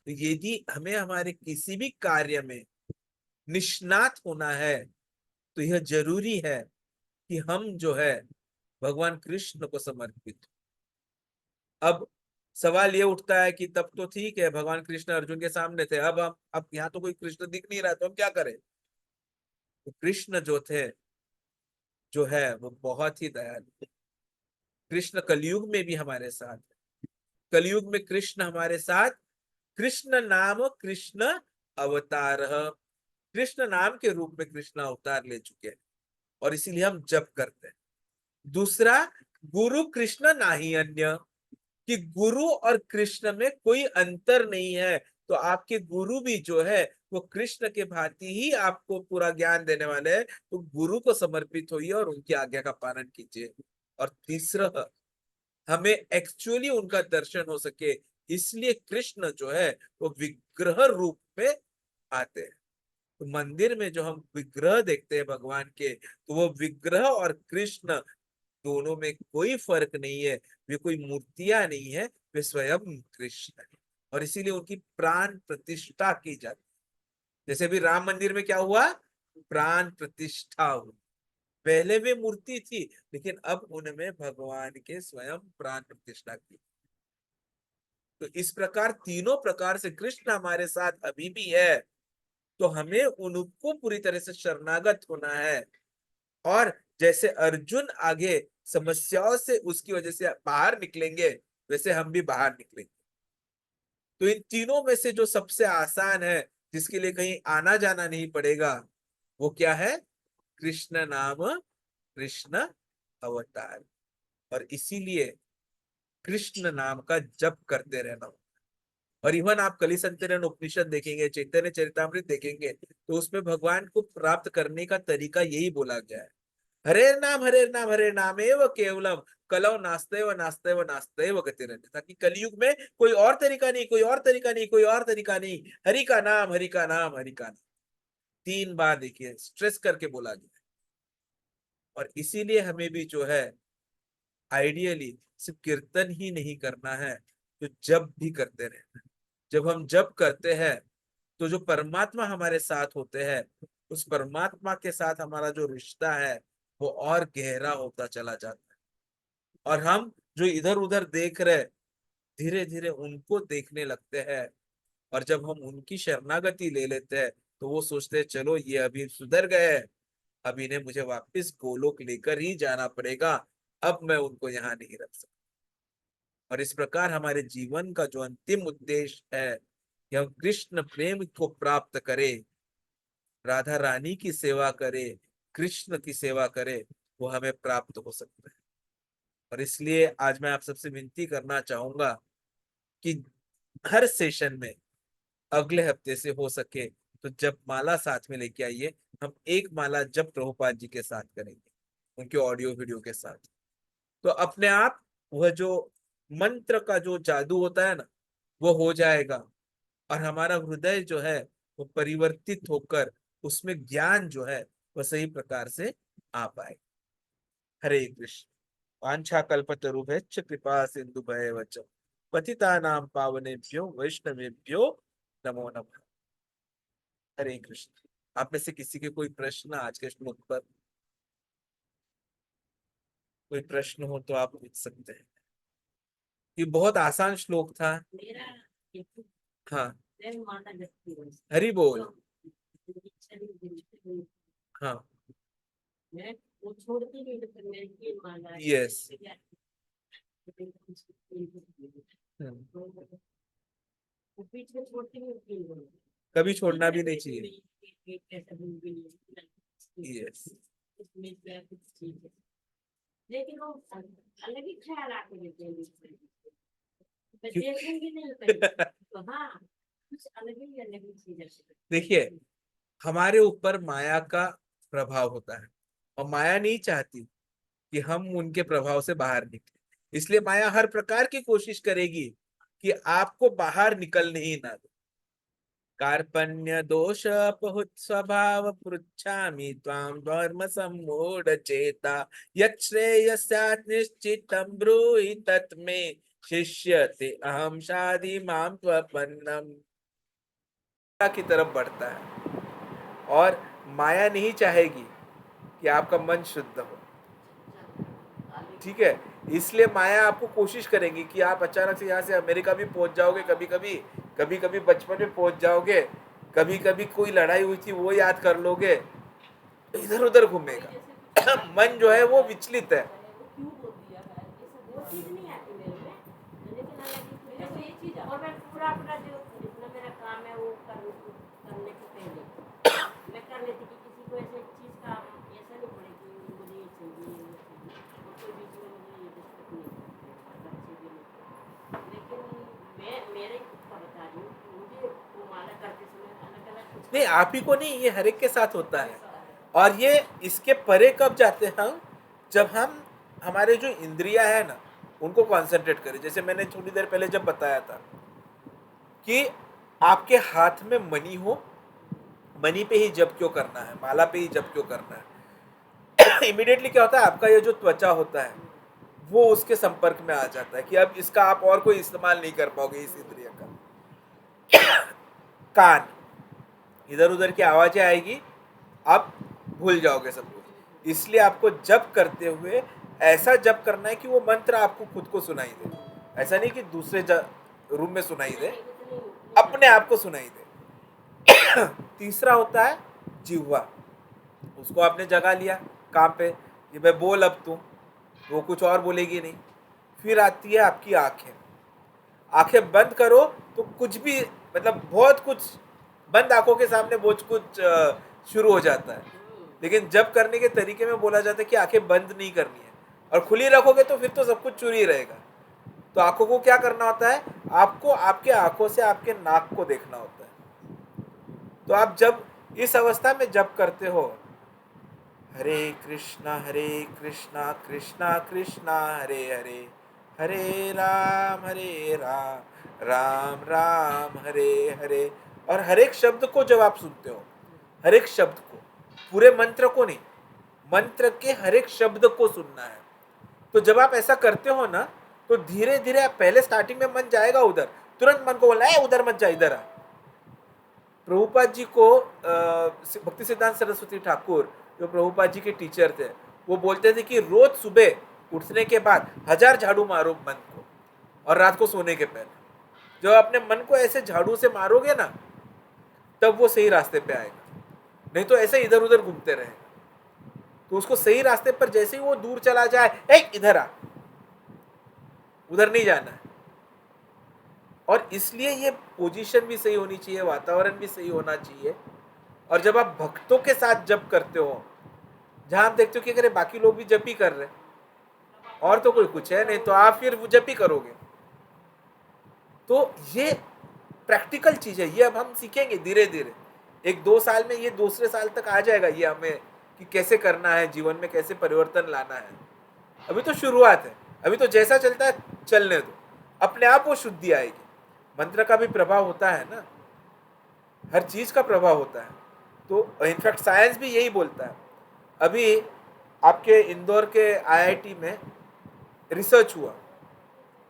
Speaker 1: तो यदि हमें हमारे किसी भी कार्य में निष्णात होना है तो यह जरूरी है कि हम जो है भगवान कृष्ण को समर्पित। अब सवाल ये उठता है कि तब तो ठीक है, भगवान कृष्ण अर्जुन के सामने थे, अब यहाँ तो कोई कृष्ण दिख नहीं रहा, तो हम क्या करें? तो कृष्ण जो थे, जो है वो बहुत ही दयालु। कृष्ण कलयुग में भी हमारे साथ है। कलयुग में कृष्ण हमारे साथ, कृष्ण नाम कृष्ण अवतार, कृष्ण नाम के रूप में कृष्ण अवतार ले चुके हैं, और इसीलिए हम जप करते हैं। दूसरा, गुरु कृष्ण नाही अन्य, कि गुरु और कृष्ण में कोई अंतर नहीं है। तो आपके गुरु भी जो है वो कृष्ण के भांति ही आपको पूरा ज्ञान देने वाले हैं, तो गुरु को समर्पित होइए और उनकी आज्ञा का पालन कीजिए। और तीसरा, हमें एक्चुअली उनका दर्शन हो सके, इसलिए कृष्ण जो है वो विग्रह रूप में आते हैं। तो मंदिर में जो हम विग्रह देखते हैं भगवान के, तो वो विग्रह और कृष्ण दोनों में कोई फर्क नहीं है, वे कोई मूर्तियां नहीं है, वे स्वयं कृष्ण है। और इसीलिए उनकी प्राण प्रतिष्ठा की जाती है। जैसे भी राम मंदिर में क्या हुआ, प्राण प्रतिष्ठा हुई। पहले वे मूर्ति थी, लेकिन अब उनमें भगवान के स्वयं प्राण प्रतिष्ठा की। तो इस प्रकार तीनों प्रकार से कृष्ण हमारे साथ अभी भी है, तो हमें उनको पूरी तरह से शरणागत होना है। और जैसे अर्जुन आगे समस्याओं से उसकी वजह से बाहर निकलेंगे, वैसे हम भी बाहर निकलेंगे। तो इन तीनों में से जो सबसे आसान है, जिसके लिए कहीं आना जाना नहीं पड़ेगा, वो क्या है? कृष्ण नाम, कृष्ण अवतार। और इसीलिए कृष्ण नाम का जप करते रहना। और इवन आप कली संतरण उपनिषद देखेंगे, चैतन्य चरितामृत देखेंगे, तो उसमें भगवान को प्राप्त करने का तरीका यही बोला गया है। हरे नाम हरे नाम एव केवलम, कलौ नास्तेव नास्तेव नास्तेव गतिरन्य। ताकि कलयुग में कोई और तरीका नहीं, कोई और तरीका नहीं, कोई और तरीका नहीं, हरि का नाम, हरि का नाम, हरि का नाम। 3 बार देखिए स्ट्रेस करके बोला गया। और इसीलिए हमें भी जो है आइडियली सिर्फ कीर्तन ही नहीं करना है, तो जब भी करते रहना है। जब हम जब करते हैं तो जो परमात्मा हमारे साथ होते हैं, उस परमात्मा के साथ हमारा जो रिश्ता है वो और गहरा होता चला जाता है। और हम जो इधर उधर देख रहे, धीरे धीरे उनको देखने लगते हैं। और जब हम उनकी शरणागति ले लेते हैं, तो वो सोचते हैं चलो ये अभी सुधर गए हैं, अब इन्हें मुझे वापस गोलोक लेकर ही जाना पड़ेगा, अब मैं उनको यहाँ नहीं रख सकता। और इस प्रकार हमारे जीवन का जो अंतिम उद्देश्य है कि हम कृष्ण प्रेम को प्राप्त करें, राधा रानी की सेवा करे, कृष्ण की सेवा करे, वो हमें प्राप्त हो सकता है। और इसलिए आज मैं आप सबसे विनती करना चाहूंगा कि हर सेशन में अगले हफ्ते से हो सके तो जब माला साथ में लेके आइए। हम एक माला जब प्रभुपाद जी के साथ करेंगे, उनके ऑडियो वीडियो के साथ। तो अपने आप वह जो मंत्र का जो जादू होता है ना, वो हो जाएगा। और हमारा हृदय जो है वो परिवर्तित होकर उसमें ज्ञान जो है वह सही प्रकार से आ पाए। हरे कृष्ण। वांछा कल्पतरुभ्यश्च कृपा सिंधुभैर्वच पतितानां पावनेभ्यो वैष्णवेभ्यो नमो नमः। हरे कृष्ण। आप में से किसी के कोई प्रश्न आज के श्लोक पर, कोई प्रश्न हो तो आप पूछ सकते हैं। ये बहुत आसान श्लोक था।
Speaker 2: मेरा एक
Speaker 1: हाँ।
Speaker 2: जय माता जगती वंश
Speaker 1: हरि बोल।
Speaker 2: तो
Speaker 1: हाँ।
Speaker 2: मैं वो छोड़ती नहीं, तो फिर मैं ये माला
Speaker 1: यस।
Speaker 2: तो वो बीच में छोड़ती नहीं होती है।
Speaker 1: कभी छोड़ना भी नहीं चाहिए।
Speaker 2: कैसा भूल भी नहीं
Speaker 1: यस।
Speaker 2: इसमें क्या कुछ चीज है, लेकिन वो अलग ही ख्याल आके देते हैं बीच में। तो देखेंगे नहीं कहीं, तो हाँ कुछ अलग ही चीज है।
Speaker 1: देखिए, हमारे ऊपर माया का प्रभाव होता है, और माया नहीं चाहती कि हम उनके प्रभाव से बाहर निकले। इसलिए माया हर प्रकार की कोशिश करेगी कि आपको बाहर निकलने ही ना दे। कार्पण्य दोष अपहुत स्वभाव पृच्छामि त्वां धर्म सम्मूढ़ चेता यच्छ्रेयस्यात् निश्चितं ब्रूहि तत्मे शिष्यते अहम शाधि मां त्वपन्नम। की तरफ बढ़ता है, और माया नहीं चाहेगी कि आपका मन शुद्ध हो। ठीक है, इसलिए माया आपको कोशिश करेगी कि आप अचानक से यहाँ से अमेरिका भी पहुंच जाओगे, कभी कभी, कभी कभी बचपन में पहुंच जाओगे, कभी कभी कोई लड़ाई हुई थी वो याद कर लोगे, इधर उधर घूमेगा। मन जो है वो विचलित है।
Speaker 2: वो चीज नहीं आती मेरे में, लेकिन अलग ही चीज। और मैं पूरा अपना जो जितना मेरा काम है वो करने के पहले मैं कर लेती कि किसी को ऐसे चीज का ऐसा नहीं पड़े कि मुझे ये चाहिए वो चाहिए, और कोई बीच में मुझे ये डिस्टर्ब नहीं करते, बच्चे भी नहीं। लेकिन मैं मेरे खुद का बता रही हूँ कि मुझे वो माला करते समय अलग अलग कुछ
Speaker 1: नहीं, आप ही को नहीं, ये हर एक के साथ होता है। और ये इसके परे कब जाते हैं हम, जब हम हमारे जो इंद्रिया है ना उनको कंसंट्रेट करें। जैसे मैंने थोड़ी देर पहले जब बताया था कि आपके हाथ में मनी हो, मनी पे ही जब क्यों करना है, माला पे ही जब क्यों करना है। इमीडिएटली क्या होता है, आपका ये जो त्वचा होता है वो उसके संपर्क में आ जाता है कि अब इसका आप और कोई इस्तेमाल नहीं कर पाओगे इस इंद्रिय का। कान, इधर उधर की आवाजें आएगी, आप भूल जाओगे सब कुछ। इसलिए आपको जप करते हुए ऐसा जप करना है कि वो मंत्र आपको खुद को सुनाई दे। ऐसा नहीं कि दूसरे रूम में सुनाई दे, अपने आप को सुनाई दे। तीसरा होता है जिह्वा, उसको आपने जगा लिया काम पे, ये भाई बोल अब तू, वो कुछ और बोलेगी नहीं। फिर आती है आपकी आंखें, आंखें बंद करो तो कुछ भी, मतलब बहुत कुछ बंद आंखों के सामने बहुत कुछ शुरू हो जाता है। लेकिन जब करने के तरीके में बोला जाता है कि आंखें बंद नहीं करनी है, और खुली रखोगे तो फिर तो सब कुछ चुरी रहेगा। तो आंखों को क्या करना होता है, आपको आपके आंखों से आपके नाक को देखना होता है। तो आप जब इस अवस्था में जब करते हो, हरे कृष्णा कृष्णा कृष्णा हरे हरे, हरे राम राम राम हरे हरे, और हर एक शब्द को जब आप सुनते हो, हर एक शब्द को, पूरे मंत्र को नहीं, मंत्र के हर एक शब्द को सुनना है। तो जब आप ऐसा करते हो ना, तो धीरे धीरे आप, पहले स्टार्टिंग में मन जाएगा उधर, तुरंत मन को बोलना है उधर मत जा, इधर आ। प्रभुपाद जी को भक्ति सिद्धांत सरस्वती ठाकुर, जो प्रभुपाद जी के टीचर थे, वो बोलते थे कि रोज सुबह उठने के बाद 1000 झाड़ू मारो मन को, और रात को सोने के पहले। जब अपने मन को ऐसे झाड़ू से मारोगे ना, तब वो सही रास्ते पे आएगा, नहीं तो ऐसे इधर उधर घूमते रहेगा। तो उसको सही रास्ते पर, जैसे ही वो दूर चला जाए, ए इधर आ, उधर नहीं जाना है। और इसलिए ये पोजीशन भी सही होनी चाहिए, वातावरण भी सही होना चाहिए। और जब आप भक्तों के साथ जप करते हो, जहां आप देखते हो कि अगर बाकी लोग भी जप ही कर रहे, और तो कोई कुछ है नहीं, तो आप फिर जप ही करोगे। तो ये प्रैक्टिकल चीज है, ये अब हम सीखेंगे धीरे धीरे। 1-2 साल में ये, दूसरे साल तक आ जाएगा ये हमें, कि कैसे करना है, जीवन में कैसे परिवर्तन लाना है। अभी तो शुरुआत है, अभी तो जैसा चलता है चलने दो, अपने आप वो शुद्धि आएगी। मंत्र का भी प्रभाव होता है ना, हर चीज का प्रभाव होता है। तो इनफैक्ट साइंस भी यही बोलता है। अभी आपके इंदौर के आईआईटी में रिसर्च हुआ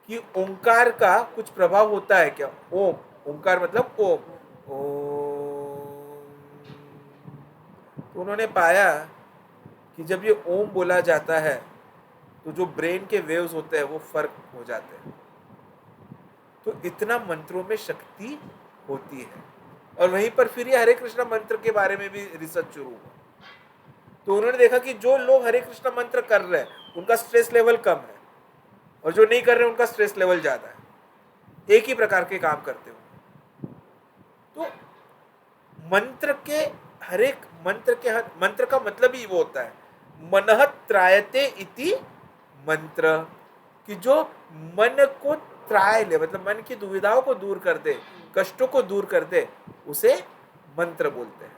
Speaker 1: कि ओंकार का कुछ प्रभाव होता है क्या। ओम, ओंकार मतलब ओम, ओम। तो उन्होंने पाया कि जब ये ओम बोला जाता है, तो जो ब्रेन के वेव्स होते हैं वो फर्क हो जाते हैं। तो इतना मंत्रों में शक्ति होती है। और वहीं पर फिर ये हरे कृष्णा मंत्र के बारे में भी रिसर्च शुरू हुआ। तो उन्होंने देखा कि जो लोग हरे कृष्णा मंत्र कर रहे हैं उनका स्ट्रेस लेवल कम है, और जो नहीं कर रहे उनका स्ट्रेस लेवल ज्यादा है। एक ही प्रकार के काम करते हो। तो मंत्र के हर एक मंत्र का मतलब ही वो होता है, मनः त्रायते इति मंत्र, कि जो मन को त्राय ले, मतलब मन की दुविधाओं को दूर कर दे, कष्टों को दूर कर दे, उसे मंत्र बोलते हैं।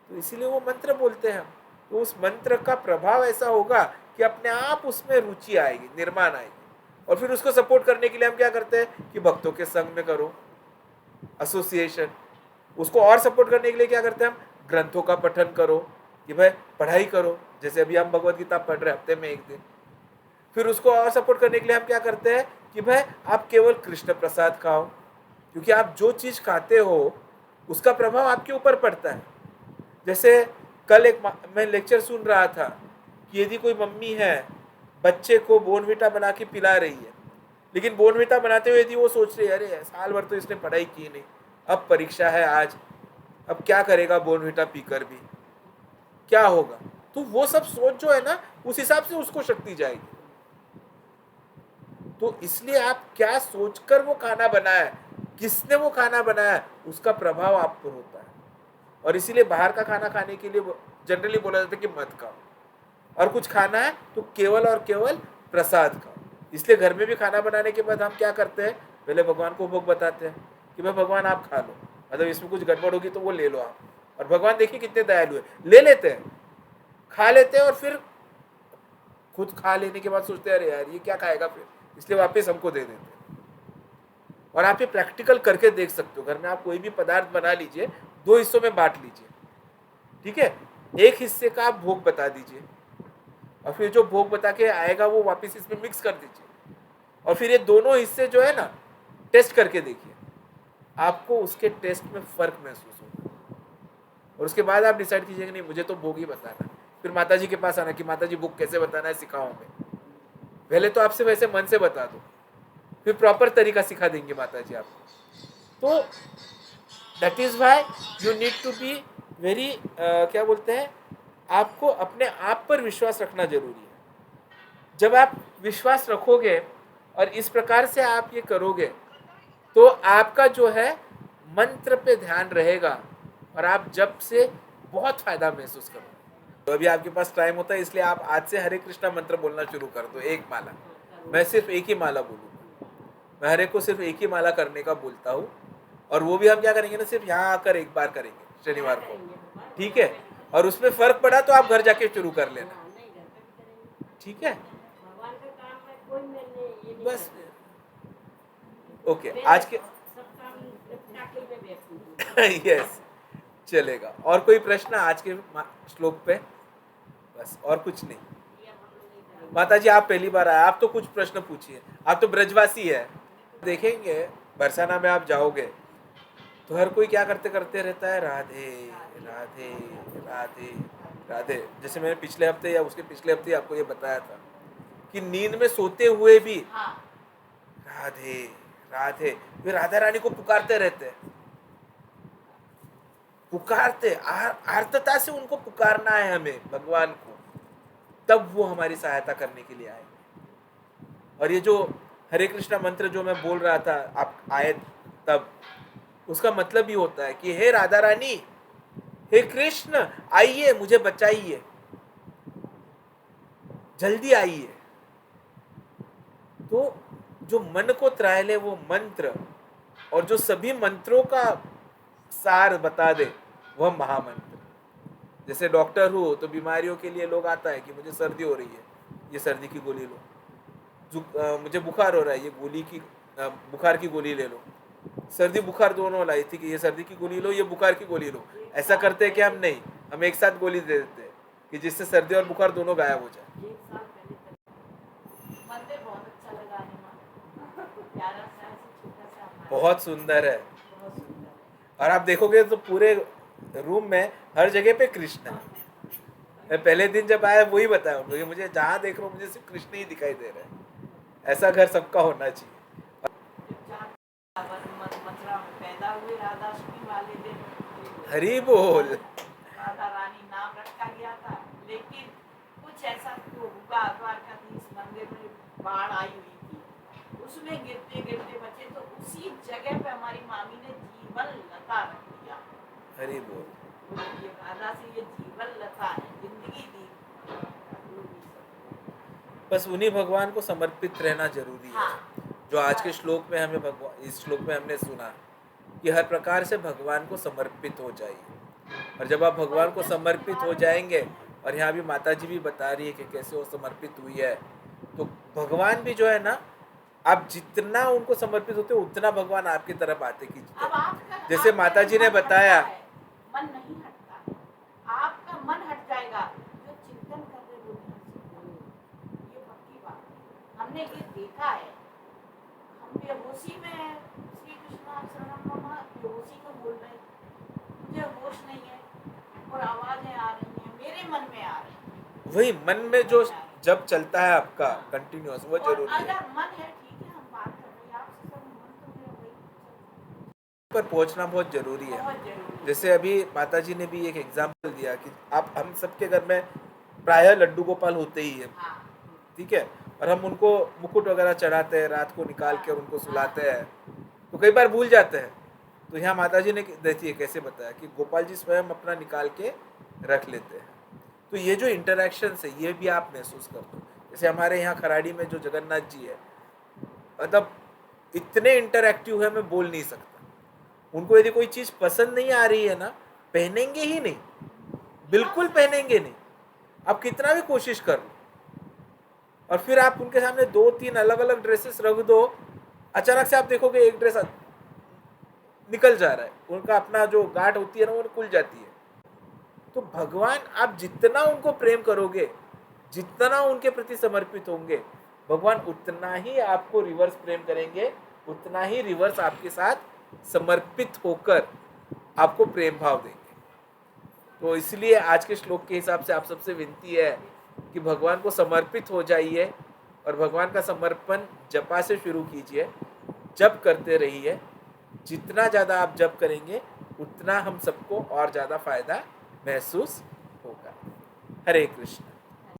Speaker 1: तो इसीलिए वो मंत्र बोलते हैं। तो उस मंत्र का प्रभाव ऐसा होगा कि अपने आप उसमें रुचि आएगी, निर्माण आएगी। और फिर उसको सपोर्ट करने के लिए हम क्या करते हैं कि भक्तों के संग में करो, एसोसिएशन। उसको और सपोर्ट करने के लिए क्या करते हैं हम, ग्रंथों का पठन करो, कि भाई पढ़ाई करो, जैसे अभी हम भगवत गीता पढ़ रहे हफ्ते में 1 दिन। फिर उसको और सपोर्ट करने के लिए हम क्या करते हैं कि भाई आप केवल कृष्ण प्रसाद खाओ, क्योंकि आप जो चीज खाते हो उसका प्रभाव आपके ऊपर पड़ता है। जैसे कल एक मैं लेक्चर सुन रहा था कि यदि कोई मम्मी है बच्चे को बोर्नविटा बना के पिला रही है, लेकिन बोर्नविटा बनाते हुए यदि वो सोच रही है अरे साल भर तो इसने पढ़ाई की नहीं, अब परीक्षा है आज, अब क्या करेगा बोर्नविटा पीकर भी, क्या होगा, तो वो सब सोच जो है ना, उस हिसाब से उसको शक्ति जाएगी। तो इसलिए आप क्या सोचकर वो खाना बनाया, किसने वो खाना बनाया, उसका प्रभाव आप पर होता है। और इसीलिए बाहर का खाना खाने के लिए जनरली बोला जाता है कि मत खाओ, और कुछ खाना है तो केवल और केवल प्रसाद खाओ। इसलिए घर में भी खाना बनाने के बाद हम क्या करते हैं, पहले भगवान को भोग बताते हैं कि भाई भगवान आप खा लो, मतलब इसमें कुछ गड़बड़ होगी तो वो ले लो आप। और भगवान देखिए कितने दयालु है, ले लेते हैं, खा लेते हैं, और फिर खुद खा लेने के बाद सोचते हैं अरे यार ये क्या खाएगा फिर, इसलिए वापस हमको दे देते हैं। और आप ये प्रैक्टिकल करके देख सकते हो, घर में आप कोई भी पदार्थ बना लीजिए, 2 हिस्सों में बांट लीजिए, ठीक है, एक हिस्से का आप भोग बता दीजिए, और फिर जो भोग बता के आएगा वो वापस इसमें मिक्स कर दीजिए, और फिर ये दोनों हिस्से जो है ना टेस्ट करके देखिए, आपको उसके टेस्ट में फर्क महसूस होगा। और उसके बाद आप डिसाइड कीजिए कि नहीं मुझे तो भोग ही बताना है। फिर माता जी के पास आना कि माता जी भोग कैसे बताना है सिखाओ हमें। पहले तो आपसे वैसे मन से बता दो, फिर प्रॉपर तरीका सिखा देंगे माता जी आपको। तो that is why you need to be very, क्या बोलते हैं, आपको अपने आप पर विश्वास रखना जरूरी है। जब आप विश्वास रखोगे और इस प्रकार से आप ये करोगे, तो आपका जो है मंत्र पे ध्यान रहेगा, और आप जप से बहुत फायदा महसूस करोगे। तो अभी आपके पास टाइम होता है, इसलिए आप आज से हरे कृष्णा मंत्र बोलना शुरू कर दो, एक माला। मैं सिर्फ एक ही माला बोलूँगा, मैं हरे को सिर्फ एक ही माला करने का बोलता हूँ। और वो भी हम क्या करेंगे ना, सिर्फ यहाँ आकर एक बार करेंगे शनिवार को, ठीक है? और उसमें फर्क पड़ा तो आप घर जाके शुरू कर लेना,
Speaker 2: हाँ, नहीं घर पे भी करेंगे।
Speaker 1: ठीक है?
Speaker 2: भगवान का काम है, कोई मैंने ये नहीं
Speaker 1: बस
Speaker 2: करता।
Speaker 1: ओके,
Speaker 2: मेरे
Speaker 1: आज के
Speaker 2: सब काम निपटा के मैं बैठती हूँ।
Speaker 1: यस, चलेगा। और कोई प्रश्न आज के श्लोक पे? बस, और कुछ नहीं।
Speaker 2: ये अब हम लोग नहीं करेंगे।
Speaker 1: माता जी आप पहली बार आए, आप तो कुछ प्रश्न पूछिए, आप तो ब्रजवासी है। देखेंगे बरसाना में आप जाओगे तो हर कोई क्या करते करते रहता है, राधे राधे राधे राधे। जैसे मैंने पिछले हफ्ते या उसके पिछले हफ्ते आपको ये बताया था कि नींद में सोते हुए भी
Speaker 2: हाँ,
Speaker 1: राधे राधे, वे राधा रानी को पुकारते रहते हैं, पुकारते आर्तता से उनको पुकारना है हमें भगवान को, तब वो हमारी सहायता करने के लिए आएंगे। और ये जो हरे कृष्णा मंत्र जो मैं बोल रहा था, आप आए तब, उसका मतलब ही होता है कि हे राधा रानी, हे कृष्ण, आइए मुझे बचाइए, जल्दी आइए। तो जो मन को त्राह ले वो मंत्र, और जो सभी मंत्रों का सार बता दे वह महामंत्र। जैसे डॉक्टर हो तो बीमारियों के लिए लोग आता है कि मुझे सर्दी हो रही है, ये सर्दी की गोली लो। मुझे बुखार हो रहा है, ये बुखार की गोली ले लो। सर्दी बुखार दोनों लाई थी कि ये सर्दी की गोली लो, ये बुखार की गोली लो। ऐसा करते हैं कि हम नहीं, हम एक साथ गोली दे देते हैं कि जिससे सर्दी और बुखार दोनों गायब हो जाए।
Speaker 2: एक साल पहले तक मंदिर बहुत अच्छा लगा है माँ। प्यारा सा है, छोटा सा हमारा।
Speaker 1: बहुत सुंदर है,
Speaker 2: बहुत सुंदर है।
Speaker 1: और आप देखोगे तो पूरे रूम में हर जगह पे कृष्ण है। मैं पहले दिन जब आया वही बताया उनको कि मुझे जहाँ देख रहा हूँ मुझे सिर्फ कृष्ण ही दिखाई दे रहा है। ऐसा घर सबका होना चाहिए।
Speaker 2: मथुरा में पैदा हुए राधाष्टमी वाले दिन
Speaker 1: हरि बोल।
Speaker 2: राधा रानी नाम रखा गया था, लेकिन कुछ ऐसा तो हुआ, द्वारकाधीश मंदिर में बाढ़ आई हुई थी, उसमें गिरते गिरते बचे, तो उसी जगह पे हमारी मामी ने जीवन लता रख दिया।
Speaker 1: हरि बोल।
Speaker 2: ये राधा से ये जीवन लता है, जिंदगी दी।
Speaker 1: बस उन्हीं भगवान को समर्पित रहना जरूरी है।
Speaker 2: हाँ।
Speaker 1: जो आज के श्लोक में हमें भगवान, इस श्लोक में हमने सुना कि हर प्रकार से भगवान को समर्पित हो जाइए। और जब आप भगवान को समर्पित हो जाएंगे, और यहाँ भी माता जी भी बता रही है कि कैसे वो समर्पित हुई है, तो भगवान भी जो है ना, आप जितना उनको समर्पित होते हो उतना भगवान आपकी तरफ आते की जैसे माता जी ने बताया,
Speaker 2: मन नहीं हटता है, आपका मन हट जाएगा, जो चिंतन कर रहे वो ध्यान से, ये पक्की बात है, हमने ये देखा है। हम बेहोशी में श्री कृष्णा शरणम मम बेहोशी में बोल रहे हैं, मुझे होश नहीं है और आवाजें आ रही हैं, मेरे मन में आ रही हैं।
Speaker 1: वही मन में जो जब चलता है आपका कंटिन्यूअस, वो जरूरी है।
Speaker 2: अगर मन है, ठीक है, हम बात कर रहे हैं आपसे, सब मन तो मेरा वही
Speaker 1: पर पहुंचना बहुत जरूरी है।
Speaker 2: बहुत जरूरी।
Speaker 1: जैसे अभी माता जी ने भी एक एग्जाम्पल दिया कि आप, हम सबके घर में प्रायः लड्डू गोपाल होते ही है,
Speaker 2: हाँ,
Speaker 1: ठीक है, और हम उनको मुकुट वगैरह चढ़ाते हैं, रात को निकाल के उनको सुलाते हैं, तो कई बार भूल जाते हैं। तो यहाँ माता जी ने देखिए कैसे बताया कि गोपाल जी स्वयं अपना निकाल के रख लेते हैं। तो ये जो इंटरेक्शन है ये भी आप महसूस करते हो। जैसे हमारे यहाँ खराड़ी में जो जगन्नाथ जी है, मतलब इतने इंटरैक्टिव है, मैं बोल नहीं सकता। उनको यदि कोई चीज पसंद नहीं आ रही है ना, पहनेंगे ही नहीं, बिल्कुल पहनेंगे नहीं, आप कितना भी कोशिश कर लो। और फिर आप उनके सामने 2-3 अलग अलग ड्रेसेस रख दो, अचानक से आप देखोगे एक ड्रेस निकल जा रहा है, उनका अपना जो गांठ होती है ना वो खुल जाती है। तो भगवान, आप जितना उनको प्रेम करोगे, जितना उनके प्रति समर्पित होंगे, भगवान उतना ही आपको रिवर्स प्रेम करेंगे, उतना ही रिवर्स आपके साथ समर्पित होकर आपको प्रेम भाव देंगे। तो इसलिए आज के श्लोक के हिसाब से आप सबसे विनती है कि भगवान को समर्पित हो जाइए, और भगवान का समर्पण जपा से शुरू कीजिए, जप करते रहिए। जितना ज़्यादा आप जप करेंगे उतना हम सबको और ज़्यादा फायदा महसूस होगा। हरे कृष्ण।